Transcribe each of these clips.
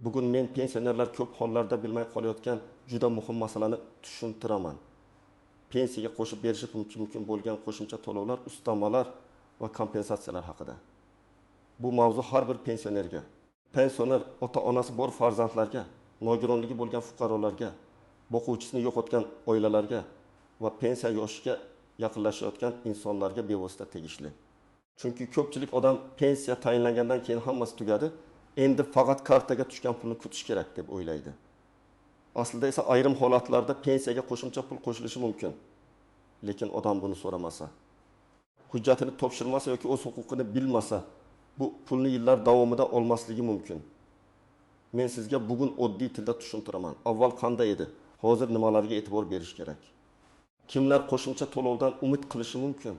Bugun men pensionerlar ko'p hollarda bilmay qolayotgan juda muhim masalani tushuntiraman. Pensiyaga qo'shib berishi mumkin bo'lgan qo'shimcha to'lovlar, ustamalar va kompensatsiyalar haqida. Bu mavzu har bir pensionerga, pensioner ota-onasi bor farzandlarga, nogironligi bo'lgan fuqarolarga, boquvchisini yo'qotgan oilalarga va pensiya yoshiga yaqinlashayotgan insonlarga bevosita tegishli. Chunki ko'pchilik odam pensiya tayinlangandan keyin hammasi tugadi, endi faqat kartaga tushgan pulni kutish kerak deb o'ylaydi. Aslida esa ayrim holatlarda pensiyaga qo'shimcha pul qo'shilishi mumkin. Lekin odam buni so'ramasa, hujjatini topshirmasa yoki o'z huquqini bilmasa, bu pulni yillar davomida olmasligi mumkin. Men sizga bugun oddiy tilda tushuntiraman. Avval qanday edi, hozir nimalarga e'tibor berish kerak? Kimlar qo'shimcha to'lovdan umid qilishi mumkin?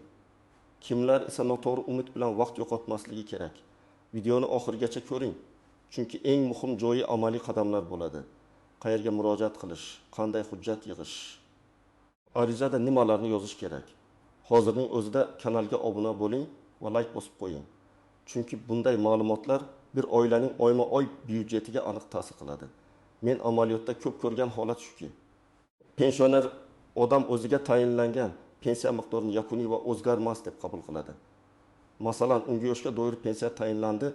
Kimlar esa noto'g'ri umid bilan vaqt yo'qotmasligi kerak? Videoni oxirigacha ko'ring. Chunki eng muhim joyi amaliy qadamlar bo'ladi. Qayerga murojaat qilish, qanday hujjat yig'ish, arizada nimalarni yozish kerak. Hozirning o'zida kanalga obuna bo'ling va like bosib qo'ying. Chunki bunday ma'lumotlar bir oilaning oyma-oy byudjetiga aniq ta'sir qiladi. Men amaliyotda ko'p ko'rgan holat shuki, pensioner odam o'ziga tayinlangan pensiya miqdorini yakuniy va o'zgarmas deb qabul qiladi. Masalan, unga yoshga doir pensiya tayinlandi,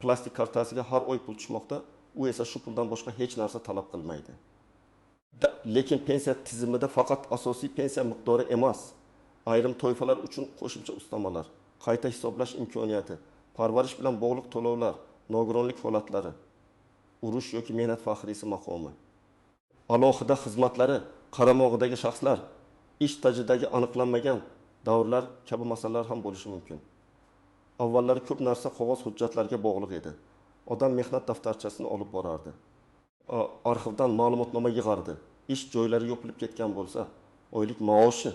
plastik kartasiga har oy pul tushmoqda, u esa shu puldan boshqa hech narsa talab qilmaydi. Lekin pensiya tizimida faqat asosiy pensiya miqdori emas, ayrim toifalar uchun qo'shimcha ustamalar, qayta hisoblash imkoniyati, parvarish bilan bog'liq to'lovlar, nogironlik holatlari, urush yoki mehnat faxriysi maqomi, alohida xizmatlari, qaramog'idagi shaxslar, ish tajridagi aniqlanmagan davrlar kabi masalalar ham bo'lishi mumkin. Avvallari ko'p narsa qog'oz hujjatlarga bog'liq edi. Odam mehnat daftarchasini olib borardi. Arxivdan ma'lumotnoma yig'ardi. Ish joylari yopilib ketgan bo'lsa, oylik maoshi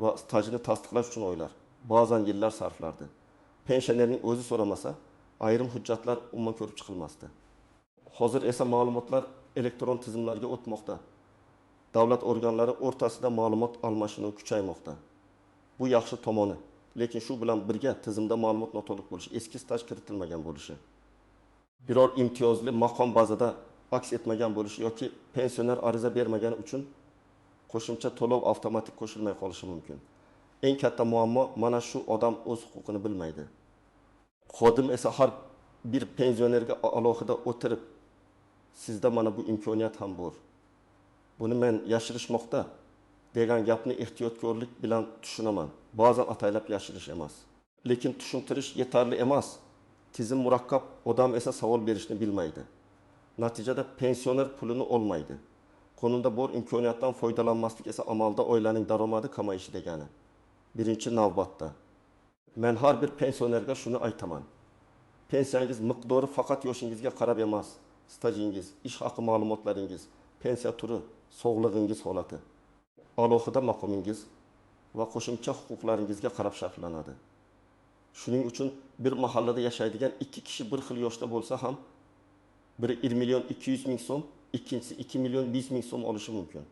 va stajini tasdiqlash uchun oylar, ba'zan yillar sarflardi. Pensionerning o'zi so'ramasa, ayrim hujjatlar umuman ko'rib chiqilmasdi. Hozir esa ma'lumotlar elektron tizimlarga o'tmoqda. Davlat organlari o'rtasida ma'lumot almashinuvi kuchaymoqda. Bu yaxshi tomoni. Lekin shu bilan birga tizimda ma'lumot noto'liq bo'lishi, eski staj kiritilmagan bo'lishi, biror imtiyozli maqom bazada aks etmagan bo'lishi yoki pensioner ariza bermagani uchun qo'shimcha to'lov avtomatik qo'shilmay qolishi mumkin. Eng katta muammo mana shu odam o'z huquqini bilmaydi. Xodim esa har bir pensionerga alohida o'tirib, sizda mana bu imkoniyat ham bor. Buni men yashirishmoqda degan gapni ehtiyotkorlik bilan tushunaman. Ba'zan ataylab yashirish emas. Lekin tushuntirish yetarli emas. Tizim murakkab, odam esa savol berishni bilmaydi. Natijada pensioner pulini olmaydi. Qonunda bor imkoniyatdan foydalanmaslik esa amalda oilaning daromadi kamayishi degani. Birinchi navbatda men har bir pensionerga shuni aytaman. Pensiyangiz miqdori faqat yoshingizga qarab emas, stajingiz, ish haqi ma'lumotlaringiz, pensiya turi, sog'lig'ingiz holati, alohida maqomingiz va qo'shimcha huquqlaringizga qarab sharhlanadi. Shuning uchun bir mahallada yashaydigan ikki kishi bir xil yoshda bo'lsa ham, biri 1 million 200 ming so'm, ikkinchisi 2 million 100 ming so'm olishi mumkin.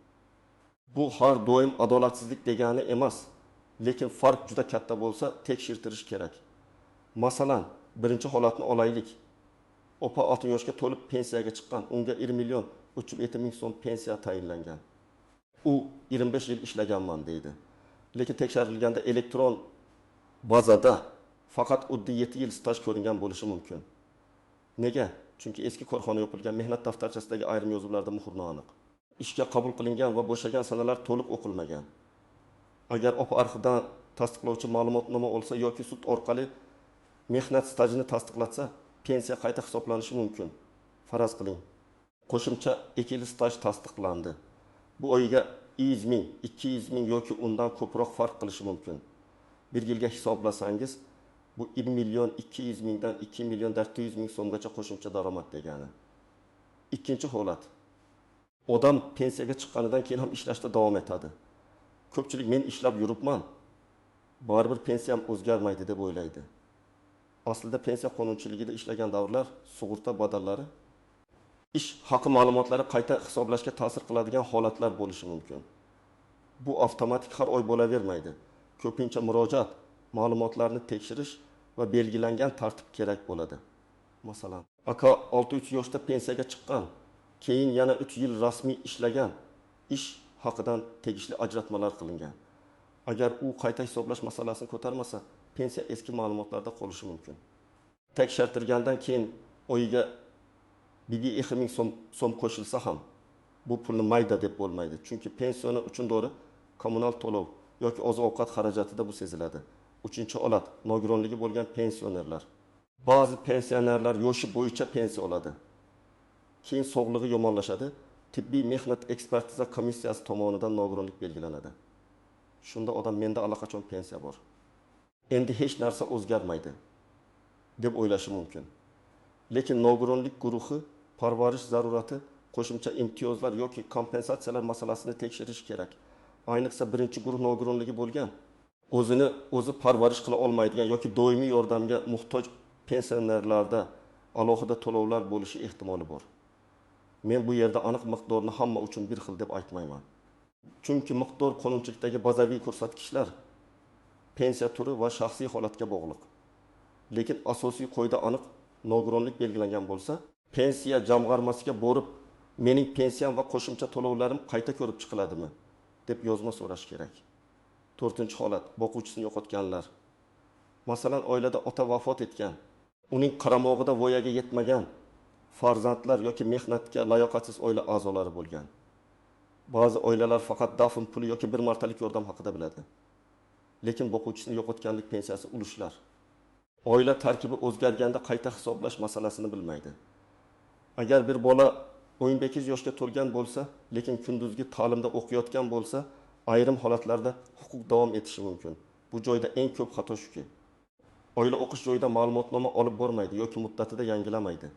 Bu har doim adolatsizlik degani emas, lekin farq juda katta bo'lsa tekshirtirish kerak. Masalan, birinchi holatni olaylik. Opa 6 yoshga to'lib pensiyaga chiqqan, unga 1 million 307 ming so'm pensiya tayinlangan. U 25 yil ishlaganman deydi. Lekin tekshirilganda elektron bazada faqat 7 yil staj ko'ringan bo'lishi mumkin. Nega? Chunki eski korxona yopilgan, mehnat daftarchasidagi ayrim yozuvlarda muhrni aniq. Ishga qabul qilingan va bo'shagan sanalar to'liq o'qilmagan. Agar OPA arxividan tasdiqlovchi ma'lumotnoma olsa yoki sud orqali mehnat stajini tasdiqlatsa, pensiya qayta hisoblanishi mumkin. Faraz qiling, qo'shimcha 2 yil staj tasdiqlandi. Bu oyiga 100 ming, 200 ming yoki undan ko'proq farq qilishi mumkin. Bir yilga hisoblasangiz, bu 1 million 200 mingdan 2 million 400 ming so'mgacha qo'shimcha daromad degani. Ikkinchi holat. Odam pensiyaga chiqqanidan keyin ham ishlashda davom etadi. Ko'pchilik men ishlab yuribman, baribir pensiyam o'zgarmaydi deb o'ylaydi. Aslida pensiya qonunchiligida ishlagan davrlar, sug'urta badallari, ish haqi ma'lumotlari qayta hisoblashga ta'sir qiladigan holatlar bo'lishi mumkin. Bu avtomatik har oy bo'lavermaydi. Ko'pincha murojaat, ma'lumotlarni tekshirish va belgilangan tartib kerak bo'ladi. Masalan, aka 6-3 yoshda pensiyaga chiqqan, keyin yana 3 yil rasmiy ishlagan, ish haqidan tegishli ajratmalar qilingan. Agar u qayta hisoblash masalasini ko'tarmasa, pensiya eski ma'lumotlarda qolishi mumkin. Tekshirtirgandan keyin oyiga 1,2 ming so'm qo'shilsa ham bu pulni mayda deb bo'lmaydi. Chunki pensiya uchun to'g'ri kommunal to'lov yoki oziq-ovqat xarajatida bu seziladi. 3-holat nogironligi bo'lgan pensionerlar. Ba'zi pensionerlar yoshi bo'yicha pensiya oladi. Keyin sog'lig'i yomonlashadi. Tibbiy mehnat ekspertiza komissiyasi tomonidan nogironlik belgilanadi. Shunda odam menda allaqachon pensiya bor. Endi hech narsa o'zgarmaydi deb o'ylashi mumkin. Lekin nogironlik guruhi parvarish zarurati, qo'shimcha imtiyozlar yoki kompensatsiyalar masalasini tekshirish kerak. Ayniqsa birinchi guruh nogironligi bo'lgan, o'zi parvarish qila olmaydigan yoki doimiy yordamga muhtoj pensionerlarda alohida to'lovlar bo'lishi ehtimoli bor. Men bu yerda aniq miqdorni hamma uchun bir xil deb aytmayman. Chunki miqdor qonunchilikdagi bazaviy ko'rsatkichlar pensiya turi va shaxsiy holatga bog'liq. Lekin asosiy qoida aniq nogironlik belgilangan bo'lsa, pensiya jamg'armasiga borib, mening pensiyam va qo'shimcha to'lovlarim qayta ko'rib chiqiladimi deb yozma so'rash kerak. 4-holat boquvchisini yo'qotganlar. Masalan, oilada ota vafot etgan, uning qaramog'ida voyaga yetmagan farzandlar yoki mehnatga layoqatsiz oila a'zolari bo'lgan. Ba'zi oilalar faqat dafn puli yoki bir martalik yordam haqida biladi. Lekin boquvchisini yo'qotganlik pensiyasi ulushlar. Oila tarkibi o'zgarganda qayta hisoblash masalasini bilmaydi. Agar bir bola 18 yoshga to'lgan bo'lsa, lekin kunduzgi ta'limda o'qiyotgan bo'lsa, ayrim holatlarda huquq davom etishi mumkin. Bu joyda eng ko'p xato shuki, oila o'qish joyida ma'lumotnoma olib bormaydi yoki muddatida yangilamaydi.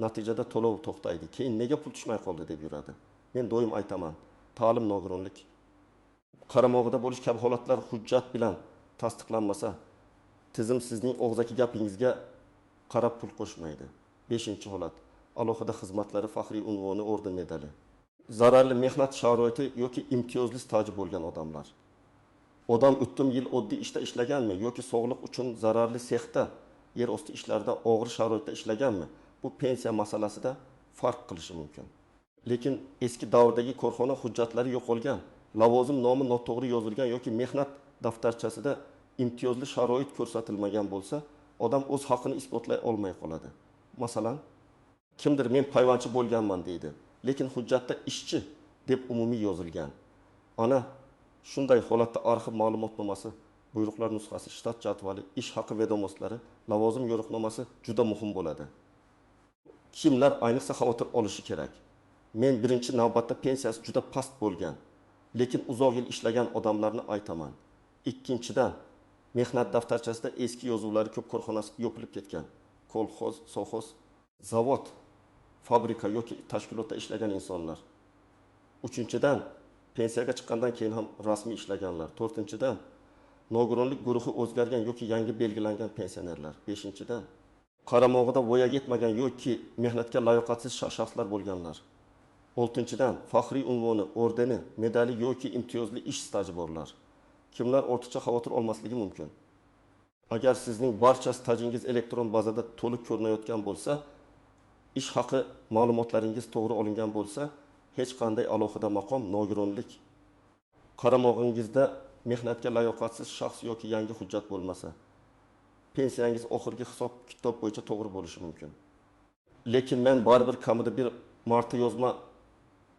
Natijada to'lov to'xtaydi. Keyin nega pul tushmay qoldi deb yuradi. Men doim aytaman, ta'lim nogironlik. Qaramog'ida bo'lish kabi holatlar hujjat bilan tasdiqlanmasa, tizim sizning og'zaki gapingizga qarab pul qo'shmaydi. 5-holat alohida xizmatlari faxriy unvoni orden medali. Zararli mehnat sharoiti yoki imtiyozli staji bo'lgan odamlar. Odam o'tdim yil oddiy ishda ishlaganmi yoki sog'liq uchun zararli sexda, yer osti ishlarida og'ir sharoitda ishlaganmi? Bu pensiya masalasida farq qilishi mumkin. Lekin eski davrdagi korxona hujjatlari yo'qolgan, lavozim nomi noto'g'ri yozilgan yoki mehnat daftarchasida imtiyozli sharoit ko'rsatilmagan bo'lsa, odam o'z haqqini isbotlay olmay qoladi. Masalan, kimdir men payvandchi bo'lganman deydi, lekin hujjatda ishchi deb umumiy yozilgan. Ana shunday holatda arxiv ma'lumotnomasi, buyruqlar nusxasi, shtat jadvali, ish haqi vedomoslari, lavozim yo'riqnomasi juda muhim bo'ladi. Kimlar ayniqsa xavotir olishi kerak? Men birinchi navbatda pensiyasi juda past bo'lgan, lekin uzoq yil ishlagan odamlarni aytaman. Ikkinchidan, mehnat daftarchasida eski yozuvlari ko'p korxonasi yopilib ketgan. Kolxoz, sovxoz, zavod, fabrika yoki tashkilotda ishlagan insonlar. 3-dan, pensiyaga chiqqandan keyin ham rasmiy ishlaganlar. 4-dan, nogironlik guruhi o'zgargan yoki yangi belgilangan pensionerlar. 5-dan, qaramog'ida voyaga yetmagan yoki mehnatga layoqatsiz shaxslar bo'lganlar. 6-dan, faxriy unvoni, ordeni, medali yoki imtiyozli ish staji borlar. Kimlar ortiqcha xavotir olmasligi mumkin? Agar sizning barcha stajingiz elektron bazada to'liq ko'rinayotgan bo'lsa, ish haqi ma'lumotlaringiz to'g'ri olingan bo'lsa, hech qanday alohida maqom nogironlik qaramog'ingizda mehnatga layoqatsiz shaxs yoki yangi hujjat bo'lmasa, pensiyangiz oxirgi hisob kitob bo'yicha to'g'ri bo'lishi mumkin. Lekin men baribir kamida bir marta yozma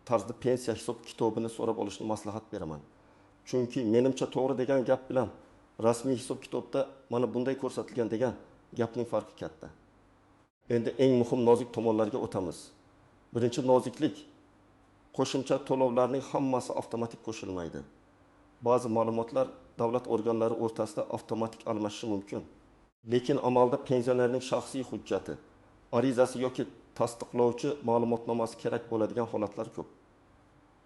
tarzda pensiya hisob kitobini so'rab olishni maslahat beraman. Chunki menimcha to'g'ri degan gap bilan rasmiy hisob kitobda mana bunday ko'rsatilgan degan gapning farqi katta. Endi eng muhim nozik tomonlarga o'tamiz. Birinchi noziklik, qo'shimcha to'lovlarning hammasi avtomatik qo'shilmaydi. Ba'zi ma'lumotlar davlat organlari o'rtasida avtomatik almashishi mumkin. Lekin amalda pensionerning shaxsiy hujjati, arizasi yoki tasdiqlovchi ma'lumotnomasi kerak bo'ladigan holatlar ko'p.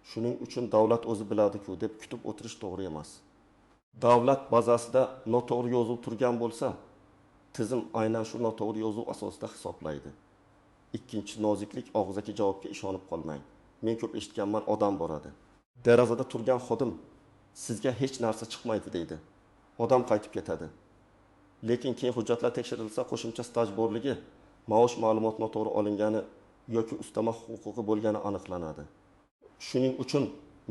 Shuning uchun davlat o'zi biladi-ku deb kutib o'tirish to'g'ri emas. Davlat bazasida noto'g'ri yozuv turgan bo'lsa, tizim aynan shu noto'g'ri yozuv asosida hisoblaydi. Ikkinchi noziklik, og'zaki javobga ishonib qolmang. Men ko'p eshitganman, odam boradi. Derazada turgan xodim sizga hech narsa chiqmaydi deydi. Odam qaytib ketadi. Lekin keyin hujjatlar tekshirilsa, qo'shimcha staj borligi, maosh ma'lumoti noto'g'ri olingani yoki ustama huquqi bo'lgani aniqlanadi. Shuning uchun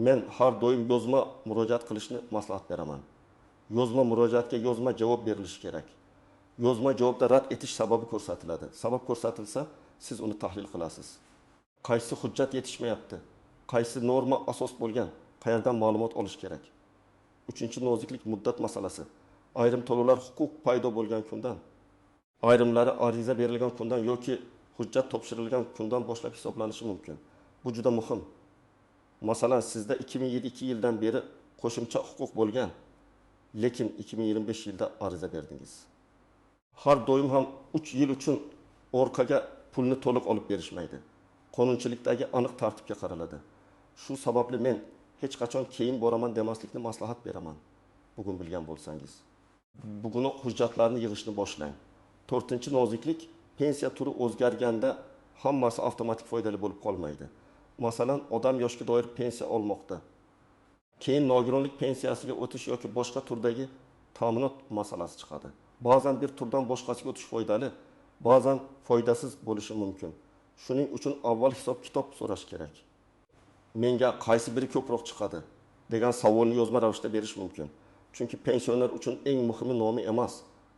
men har doim yozma murojaat qilishni maslahat beraman. Yozma murojaatga yozma javob berilishi kerak. Yozma javobda rad etish sababi ko'rsatiladi. Sabab ko'rsatilsa, siz uni tahlil qilasiz. Qaysi hujjat yetishmayapti? Qaysi norma asos bo'lgan? Qayerdan ma'lumot olish kerak? 3-noziklik muddat masalasi. Ayrim to'lovlar huquq paydo bo'lgan kundan, ayrimlari ariza berilgan kundan yoki hujjat topshirilgan kundan boshlab hisoblanishi mumkin. Bu juda muhim. Masalan, sizda 2007 yildan beri qo'shimcha huquq bo'lgan, lekin 2025 yilda ariza berdingiz. Har doim ham 3 yil uchun orqaga pulni to'liq olib berishmaydi. Qonunchilikdagi aniq tartibga qaraladi. Shu sababli men hech qachon keyin boraman demaslikni maslahat beraman. Bugun bilgan bo'lsangiz. Bugun hujjatlarni yig'ishni boshlang. 4-noziklik, pensiya turi o'zgarganda hammasi avtomatik foydali bo'lib qolmaydi. Masalan, odam yoshga doir pensiya olmoqda. Keyin nogironlik pensiyasiga o'tish yoki boshqa turdagi ta'minot masalasi chiqadi. Ba'zan bir turdan boshqasiga o'tish foydali, ba'zan foydasiz bo'lishi mumkin. Shuning uchun avval hisob-kitob so'rash kerak. Menga qaysi biri ko'proq chiqadi degan savolni yozma ravishda berish mumkin. Chunki pensioner uchun eng muhimi nomi emas,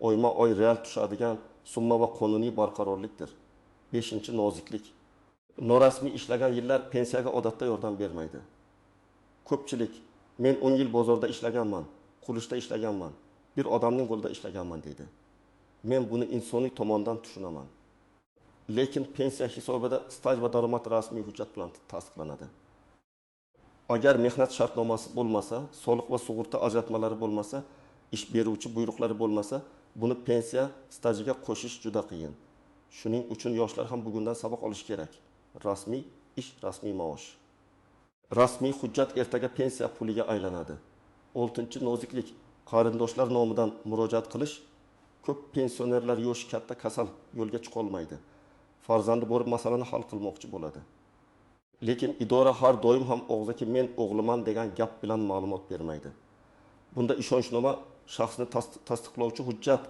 oyma-oy real tushadigan summa va qonuniy barqarorlikdir. 5-noziklik. Norasmiy ishlagan yillar pensiyaga odatda yordam bermaydi. Ko'pchilik men 10 yil bozorda ishlaganman, qurishda ishlaganman, bir odamning qo'lida ishlaganman deydi. Men buni insoniy tomondan tushunaman. Lekin pensiya hisobida staj va daromad rasmiy hujjat bilan tasdiqlanadi. Agar mehnat shartnomasi bo'lmasa, soliq va sug'urta ajratmalari bo'lmasa, ish beruvchi buyruqlari bo'lmasa, buni pensiya stajiga qo'shish juda qiyin. Shuning uchun yoshlar ham bugundan saboq olish kerak. Rasmiy ish, rasmiy maosh. Rasmiy hujjat ertaga pensiya puliga aylanadi. 6-noziklik, qarindoshlar nomidan murojaat qilish. Ko'p pensionerlar yoshi katta kasal yo'lga chiqa olmaydi. Farzandi borib masalani hal qilmoqchi bo'ladi. Lekin idora har doim ham og'zaki men o'g'liman degan gap bilan ma'lumot bermaydi. Bunda ishonchnoma, shaxsni tasdiqlovchi hujjat,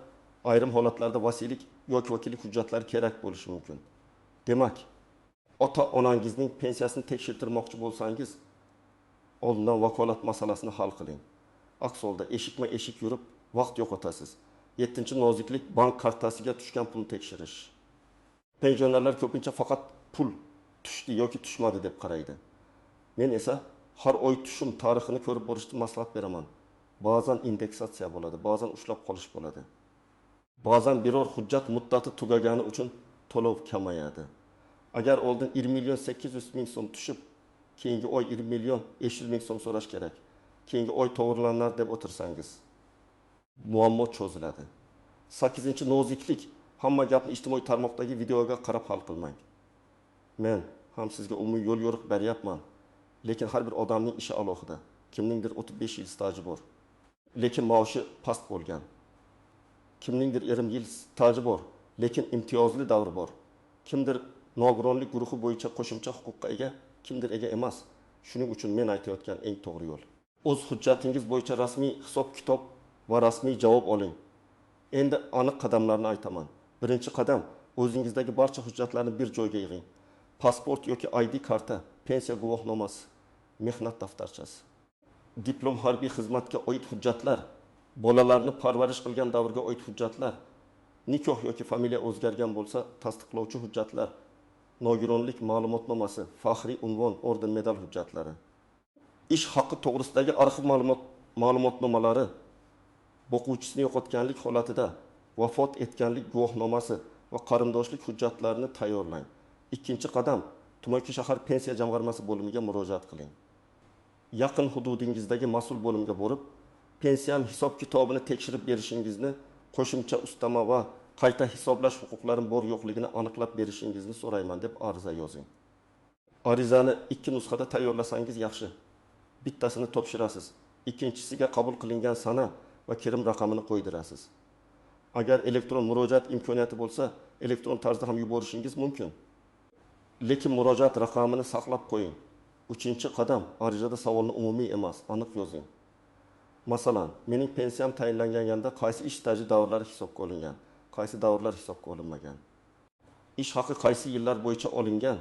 ayrim holatlarda vasiylik yoki vakillik hujjatlari kerak bo'lishi mumkin. Demak, ota-onangizning pensiyasini tekshirtirmoqchi bo'lsangiz, oldindan vakolat masalasini hal qiling. Aks holda eshikma-eshik yurib vaqt yo'qotasiz. 7-noziklik, bank kartasiga tushgan pulni tekshirish. Pensionerlar ko'pincha faqat pul tushdi yoki tushmadi deb qaraydi. Men esa har oy tushum tarixini ko'rib borishni maslahat beraman. Ba'zan indeksatsiya bo'ladi, ba'zan ushlab qolish bo'ladi. Ba'zan biror hujjat muddati tugagani uchun to'lov kamayadi. Agar oldin 20.800.000 so'm tushib, keyingi oy 20.500.000 so'm so'rash kerak. Keyingi oy to'g'rilanar deb o'tirsangiz, muammo cho'ziladi. 8-noziklik, hamma gapni ijtimoiy tarmoqdagi videoga qarab hal qilmang. Men ham sizga umumiy yo'l yo'riq beryapman, lekin har bir odamning ishi alohida. Kimningdir 35 yil staji bor, lekin maoshi past bo'lgan. Kimningdir 20 yil staji bor, lekin imtiyozli davri bor. Kimdir nogironlik guruhi bo'yicha qo'shimcha huquqqa ega, kimdir ega emas. Shuning uchun men aytayotgan eng to'g'ri yo'l. O'z hujjatingiz bo'yicha rasmiy hisob-kitob va rasmiy javob oling. Endi aniq qadamlarni aytaman. Birinchi qadam, o'zingizdagi barcha hujjatlarni bir joyga yig'ing. Pasport yoki ID karta, pensiya guvohnomasi, mehnat daftarchasi, diplom harbiy xizmatga oid hujjatlar, bolalarni parvarish qilgan davrga oid hujjatlar, nikoh yoki familiya o'zgargan bo'lsa, tasdiqlovchi hujjatlar, nogironlik ma'lumotnomasi, faxriy unvon, orden, medal hujjatlari, ish haqi to'g'risidagi arxiv ma'lumotnomalari, o'quvchisini yo'qotganlik holatida vafot etganlik guvohnomasi va qarindoshlik hujjatlarini tayyorlang. Ikkinchi qadam, tuman shahar pensiya jamg'armasi bo'limiga murojaat qiling. Yaqin hududingizdagi mas'ul bo'limga borib, pensiyam hisob-kitobini tekshirib berishingizni, qo'shimcha ustama va qayta hisoblash huquqlarim bor yo'qligini aniqlab berishingizni so'rayman deb ariza yozing. Arizani 2 nusxada tayyorlasangiz yaxshi. Bittasini topshirasiz, ikkinchisiga qabul qilingan sana va kirim raqamini qo'ydirasiz. Agar elektron murojaat imkoniyati bo'lsa, elektron tarzda ham yuborishingiz mumkin. Lekin murojaat raqamini saqlab qo'ying. 3-qadam, arizada savolni umumiy emas, aniq yozing. Masalan, mening pensiyam tayinlangan yilda qaysi ish staji davrlari hisobga olingan, qaysi davrlar hisobga olinmagan. ish haqi qaysi yillar bo'yicha olingan,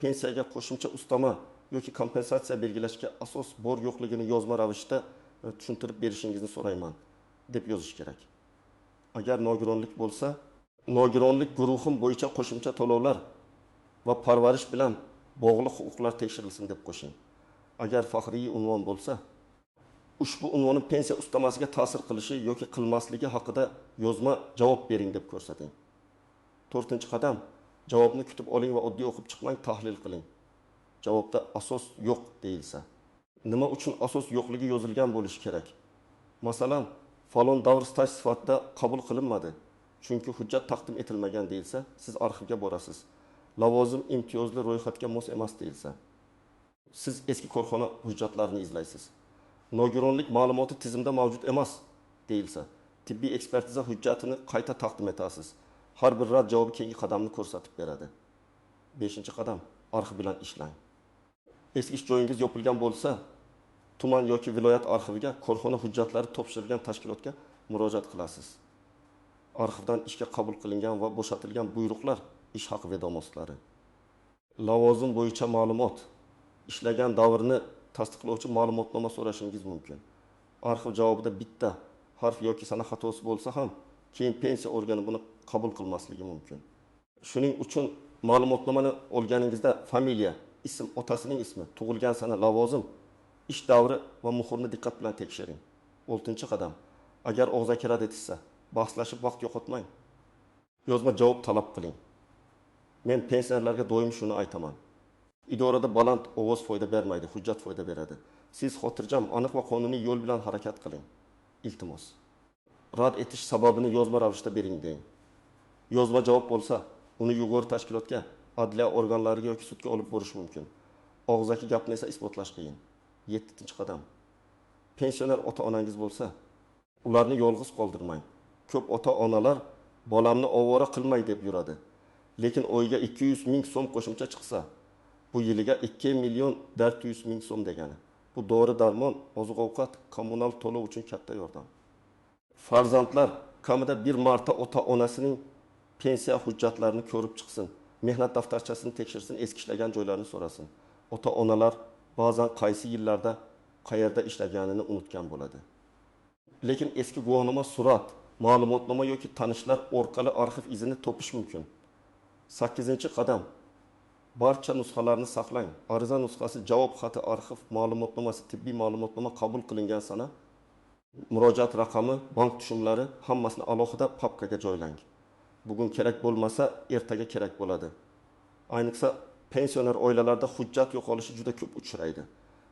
pensiyaga qo'shimcha ustama yoki kompensatsiya belgilashga asos bor yo'qligini yozma ravishda tushuntirib berishingizni so'rayman deb yozish kerak. Agar nogironlik bo'lsa, nogironlik guruhim bo'yicha qo'shimcha to'lovlar va parvarish bilan bog'liq huquqlar tekshirilsin deb qo'shing. Agar faxriy unvon bo'lsa, ushbu unvonning pensiya ustamasiga ta'sir qilishi yoki qilmasligi haqida yozma javob bering deb ko'rsating. 4-qadam, javobni kutib oling va oddiy o'qib chiqmang, tahlil qiling. Javobda asos yo'q deyilsa, nima uchun asos yo'qligi yozilgan bo'lishi kerak? Masalan, falon davr staj sifatida qabul qilinmadi, chunki hujjat taqdim etilmagan deyilsa, siz arxivga borasiz. Lavozim imtiyozli ro'yxatga mos emas deyilsa, siz eski korxona hujjatlarini izlaysiz. Nogironlik ma'lumoti tizimda mavjud emas deyilsa, tibbiy ekspertiza hujjatini qayta taqdim etasiz. Har bir rad javobi keyingi qadamni ko'rsatib beradi. 5-qadam, arxiv bilan ishlang. Eski ish joyingiz yopilgan bo'lsa, tuman yoki viloyat arxiviga korxona hujjatlari topshirilgan tashkilotga murojaat qilasiz. Arxivdan ishga qabul qilingan va bo'shatilgan buyruqlar, ish haqi vedomotlari. Lavozim bo'yicha ma'lumot, ishlagan davrni tasdiqlovchi ma'lumotnoma so'rashingiz mumkin. Arxiv javobida bitta harf yoki sana xatosi bo'lsa ham, keyin pensiya organi buni qabul qilmasligi mumkin. Shuning uchun ma'lumotnomani olganingizda familiya, ism, otasining ismi, tug'ilgan sana, lavozim, ish davri va muhrni diqqat bilan tekshiring. 6-qadam. Agar og'zaki rad etilsa, bahslashib vaqt yo'qotmang. Yozma javob talab qiling. Men pensionerlarga doim shuni aytaman. Idorada baland ovoz foyda bermaydi, hujjat foyda beradi. Siz xotirjam, aniq va qonuniy yo'l bilan harakat qiling. Iltimos. Rad etish sababini yozma ravishda bering deyin. Yozma javob bo'lsa, uni yuqori tashkilotga, adliya organlariga yoki sudga olib borish mumkin. Og'zaki gapni esa isbotlash qiyin. 7-qadam. Pensioner ota-onangiz bo'lsa, ularni yolg'iz qoldirmang. Ko'p ota-onalar bolamni ovora qilmay deb yuradi. Lekin oyiga 200 ming so'm qo'shimcha chiqsa, bu yiliga 2 million 400 ming so'm degani. Bu dori-darmon, oziq-ovqat, kommunal to'lov uchun katta yordam. Farzandlar kamida bir marta ota-onasining pensiya hujjatlarini ko'rib chiqsin, mehnat daftarchasini tekshirsin, eski ishlagan joylarini so'rasin. Ota-onalar ba'zan qaysi yillarda qayerda ishlaganini unutgan bo'ladi. Lekin eski guvohnoma, surat, ma'lumotnoma yoki tanishlar orqali arxiv izini topish mumkin. 8-qadam. Barcha nusxalarni saqlang. Ariza nusxasi, javob xati, arxiv ma'lumotnomasi, tibbiy ma'lumotnoma qabul qilingan sana, murojaat raqami, bank tushumlari hammasini alohida papkaga joylang. Bugun kerak bo'lmasa, ertaga kerak bo'ladi. Ayniqsa pensioner oilalarda hujjat yo'qolishi juda ko'p uchraydi.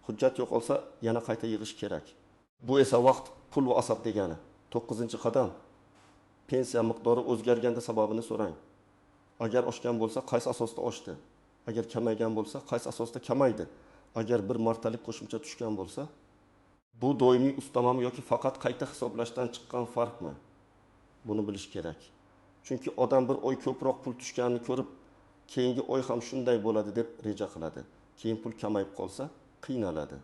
Hujjat yo'qolsa, yana qayta yig'ish kerak. Bu esa vaqt, pul va asob degani. 9-qadam. Pensiya miqdori o'zgarganda sababini so'rang. Agar oshgan bo'lsa, qaysi asosda oshdi? Agar kamaygan bo'lsa, qaysi asosda kamaydi? Agar bir martalik qo'shimcha tushgan bo'lsa, bu doimiy ustamami yoki faqat qayta hisoblashdan chiqqan farqmi? Buni bilish kerak. Chunki odam bir oy ko'proq pul tushganini ko'rib, keyingi oy ham shunday bo'ladi deb reja qiladi. Keyin pul kamayib qolsa, qiynaladi.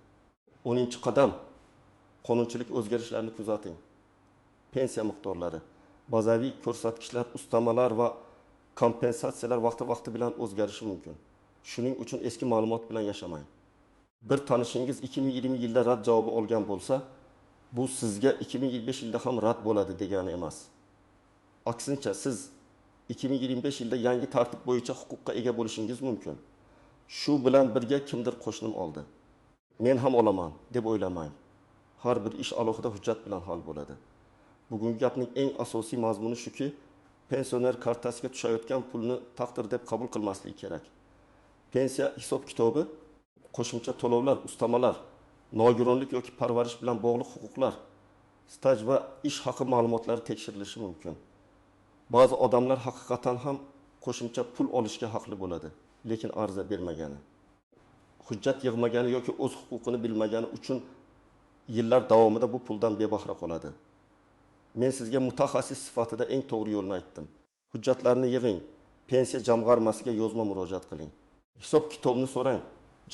10-qadam. Qonunchilik o'zgarishlarini kuzating. Pensiya miqdorlari, bazaviy ko'rsatkichlar, ustamalar va kompensatsiyalar vaqti bilan o'zgarishi mumkin. Shuning uchun eski ma'lumot bilan yashamang. Bir tanishingiz 2020 yilda rad javobi olgan bo'lsa, bu sizga 2025 yilda ham rad bo'ladi degani emas. Aksincha, siz 2025 yilda yangi tartib bo'yicha huquqqa ega bo'lishingiz mumkin. Shu bilan birga kimdir qo'shnim oldi, men ham olaman deb o'ylamang. Har bir ish alohida hujjat bilan hal bo'ladi. Bugungi gapning eng asosiy mazmuni shuki, pensioner kartasiga tushayotgan pulni taqdir deb qabul qilmaslik kerak. Pensiya hisob kitobi, qo'shimcha to'lovlar, ustamalar, nogironlik yoki parvarish bilan bog'liq huquqlar, staj va ish haqi ma'lumotlari tekshirilishi mumkin. Ba'zi odamlar haqiqatan ham qo'shimcha pul olishga haqli bo'ladi, lekin ariza bermagani, hujjat yig'magani yoki o'z huquqini bilmagani uchun yillar davomida bu puldan bebahra qoladi. Men sizga mutaxassis sifatida eng to'g'ri yo'lni aytdim. Hujjatlarni yig'ing, pensiya jamg'armasiga yozma murojaat qiling. Hisob kitobni so'rang,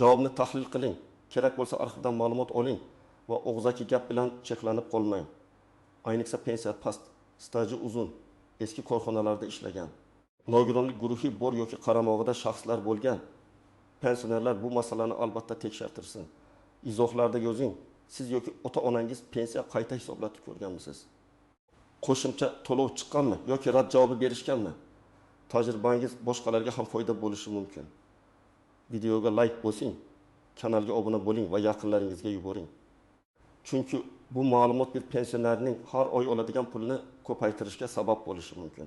javobni tahlil qiling, kerak bo'lsa arxivdan ma'lumot oling va og'zaki gap bilan cheklanib qolmang. Ayniqsa pensiya past, staji uzun, eski korxonalarda ishlagan, nogironlik guruhi bor yoki qaramog'ida shaxslar bo'lgan pensionerlar bu masalani albatta tekshirtirsin. Izohlarda yozing. Siz yoki ota-onangiz pensiya qayta hisoblatib ko'rganmisiz? Qo'shimcha to'lov chiqqanmi yoki rad javobi berishganmi? Tajribangiz boshqalarga ham foyda bo'lishi mumkin. Videoga like bosing, kanalga obuna bo'ling va yaqinlaringizga yuboring. Chunki bu ma'lumot bir pensionerning har oy oladigan pulini ko'paytirishga sabab bo'lishi mumkin.